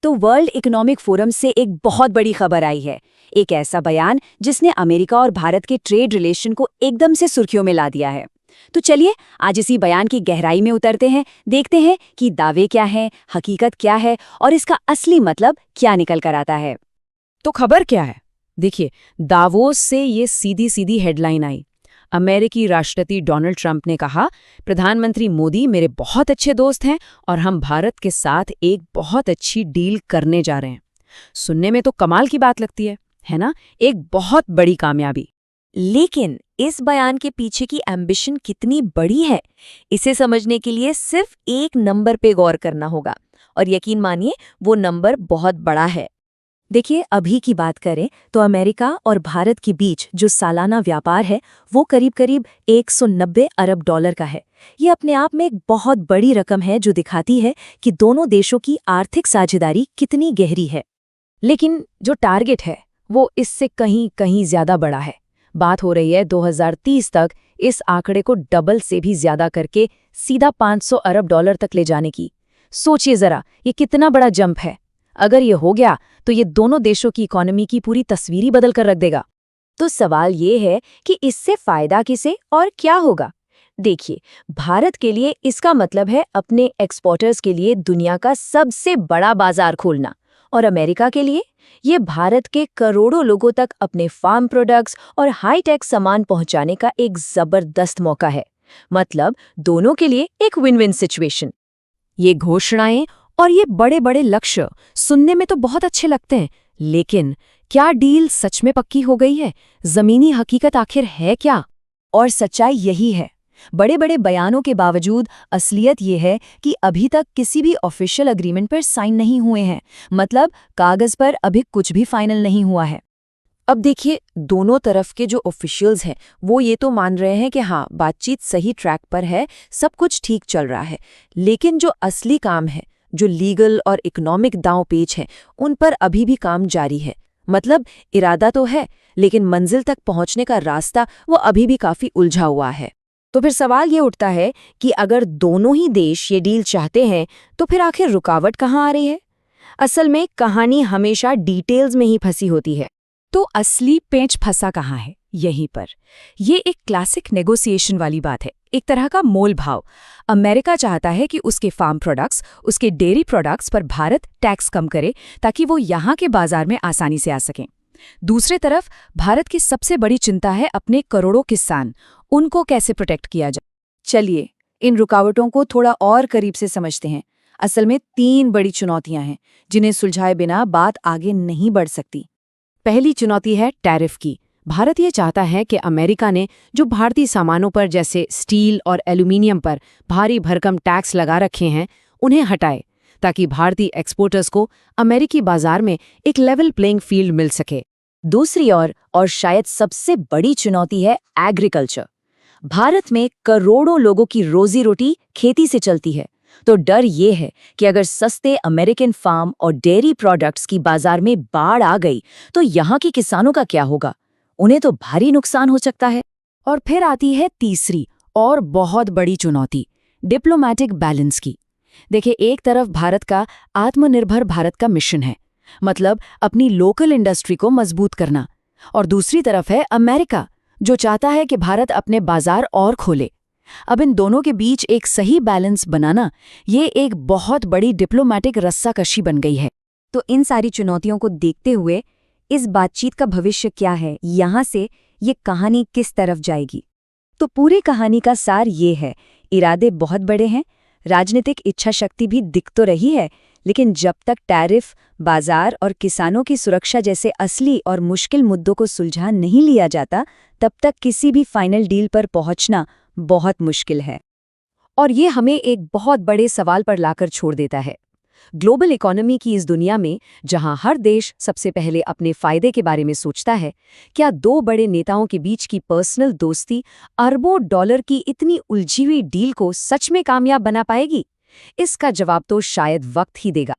तो world economic forum से एक बहुत बड़ी खबर आई है। एक ऐसा बयान जिसने अमेरिका और भारत के ट्रेड रिलेशन को एकदम से सुर्खियों में ला दिया है। तो चलिए आज इसी बयान की गहराई में उतरते हैं, देखते हैं कि दावे क्या हैं, हकीकत क्या है और इसका असली मतलब क्या निकल कर आता है। तो खबर क्या है? देखिए, दावोस से ये सीधी सीधी हेडलाइन आई। अमेरिकी राष्ट्रपति डोनाल्ड ट्रंप ने कहा, प्रधानमंत्री मोदी मेरे बहुत अच्छे दोस्त हैं और हम भारत के साथ एक बहुत अच्छी डील करने जा रहे हैं। सुनने में तो कमाल की बात लगती है ना? एक बहुत बड़ी कामयाबी। लेकिन इस बयान के पीछे की एम्बिशन कितनी बड़ी है, इसे समझने के लिए सिर्फ एक नंबर पे गौर करना होगा। और यकीन मानिए वो नंबर बहुत बड़ा है। देखिए, अभी की बात करें तो अमेरिका और भारत के बीच जो सालाना व्यापार है वो करीब 190 अरब डॉलर का है। ये अपने आप में एक बहुत बड़ी रकम है जो दिखाती है कि दोनों देशों की आर्थिक साझेदारी कितनी गहरी है। लेकिन जो टारगेट है वो इससे कहीं कहीं ज्यादा बड़ा है। बात हो रही है 2030 तक इस आंकड़े को डबल से भी ज्यादा करके सीधा 500 अरब डॉलर तक ले जाने की। सोचिए जरा, ये कितना बड़ा जंप है। अगर ये हो गया तो ये दोनों देशों की इकोनॉमी की पूरी तस्वीर ही बदल कर रख देगा। तो सवाल ये है कि इससे फायदा किसे और क्या होगा। देखिए, भारत के लिए इसका मतलब है अपने एक्सपोर्टर्स के लिए दुनिया का सबसे बड़ा बाजार खोलना, और अमेरिका के लिए ये भारत के करोड़ों लोगों तक अपने फार्म प्रोडक्ट्स और हाईटेक सामान पहुंचाने का एक जबरदस्त मौका है। मतलब दोनों के लिए एक विन विन सिचुएशन। ये घोषणाएं और ये बड़े बड़े लक्ष्य सुनने में तो बहुत अच्छे लगते हैं, लेकिन क्या डील सच में पक्की हो गई है? जमीनी हकीकत आखिर है क्या? और सच्चाई यही है, बड़े बड़े बयानों के बावजूद असलियत ये है कि अभी तक किसी भी ऑफिशियल एग्रीमेंट पर साइन नहीं हुए हैं। मतलब कागज पर अभी कुछ भी फाइनल नहीं हुआ है। अब देखिए, दोनों तरफ के जो ऑफिशियल्स हैं वो ये तो मान रहे हैं कि हाँ, बातचीत सही ट्रैक पर है, सब कुछ ठीक चल रहा है। लेकिन जो असली काम है, जो लीगल और इकोनॉमिक दांव पेच हैं, उन पर अभी भी काम जारी है। मतलब इरादा तो है, लेकिन मंजिल तक पहुंचने का रास्ता वो अभी भी काफी उलझा हुआ है। तो फिर सवाल ये उठता है कि अगर दोनों ही देश ये डील चाहते हैं तो फिर आखिर रुकावट कहाँ आ रही है? असल में कहानी हमेशा डिटेल्स में ही फंसी होती है। तो असली पेंच फंसा कहाँ है? यहीं पर। ये एक क्लासिक नेगोशिएशन वाली बात है, एक तरह का मोल भाव। अमेरिका चाहता है कि उसके फार्म प्रोडक्ट्स, उसके डेयरी प्रोडक्ट्स पर भारत टैक्स कम करे ताकि वो यहाँ के बाजार में आसानी से आ सकें। दूसरे तरफ भारत की सबसे बड़ी चिंता है अपने करोड़ों किसान, उनको कैसे प्रोटेक्ट किया जाए। चलिए इन रुकावटों को थोड़ा और करीब से समझते हैं। असल में 3 बड़ी चुनौतियां हैं जिन्हें सुलझाए बिना बात आगे नहीं बढ़ सकती। पहली चुनौती है टैरिफ की। भारत ये चाहता है कि अमेरिका ने जो भारतीय सामानों पर जैसे स्टील और एल्यूमिनियम पर भारी भरकम टैक्स लगा रखे हैं उन्हें हटाए, ताकि भारतीय एक्सपोर्टर्स को अमेरिकी बाजार में एक लेवल प्लेइंग फील्ड मिल सके। दूसरी ओर और शायद सबसे बड़ी चुनौती है एग्रीकल्चर। भारत में करोड़ों लोगों की रोजी रोटी खेती से चलती है, तो डर ये है कि अगर सस्ते अमेरिकन फार्म और डेयरी प्रोडक्ट्स की बाजार में बाढ़ आ गई तो यहाँ के किसानों का क्या होगा? उन्हें तो भारी नुकसान हो सकता है। और फिर आती है तीसरी और बहुत बड़ी चुनौती, डिप्लोमैटिक बैलेंस की। देखिए, एक तरफ भारत का आत्मनिर्भर भारत का मिशन है, मतलब अपनी लोकल इंडस्ट्री को मजबूत करना, और दूसरी तरफ है अमेरिका जो चाहता है कि भारत अपने बाजार और खोले। अब इन दोनों के बीच एक सही बैलेंस बनाना, ये एक बहुत बड़ी डिप्लोमैटिक रस्साकशी बन गई है। तो इन सारी चुनौतियों को देखते हुए इस बातचीत का भविष्य क्या है, यहाँ से ये कहानी किस तरफ जाएगी? तो पूरी कहानी का सार ये है, इरादे बहुत बड़े हैं, राजनीतिक इच्छा शक्ति भी दिख तो रही है, लेकिन जब तक टैरिफ, बाजार और किसानों की सुरक्षा जैसे असली और मुश्किल मुद्दों को सुलझा नहीं लिया जाता, तब तक किसी भी फाइनल डील पर पहुंचना बहुत मुश्किल है। और ये हमें एक बहुत बड़े सवाल पर लाकर छोड़ देता है। ग्लोबल इकोनॉमी की इस दुनिया में जहां हर देश सबसे पहले अपने फायदे के बारे में सोचता है, क्या 2 बड़े नेताओं के बीच की पर्सनल दोस्ती अरबों डॉलर की इतनी उलझी हुई डील को सच में कामयाब बना पाएगी? इसका जवाब तो शायद वक्त ही देगा।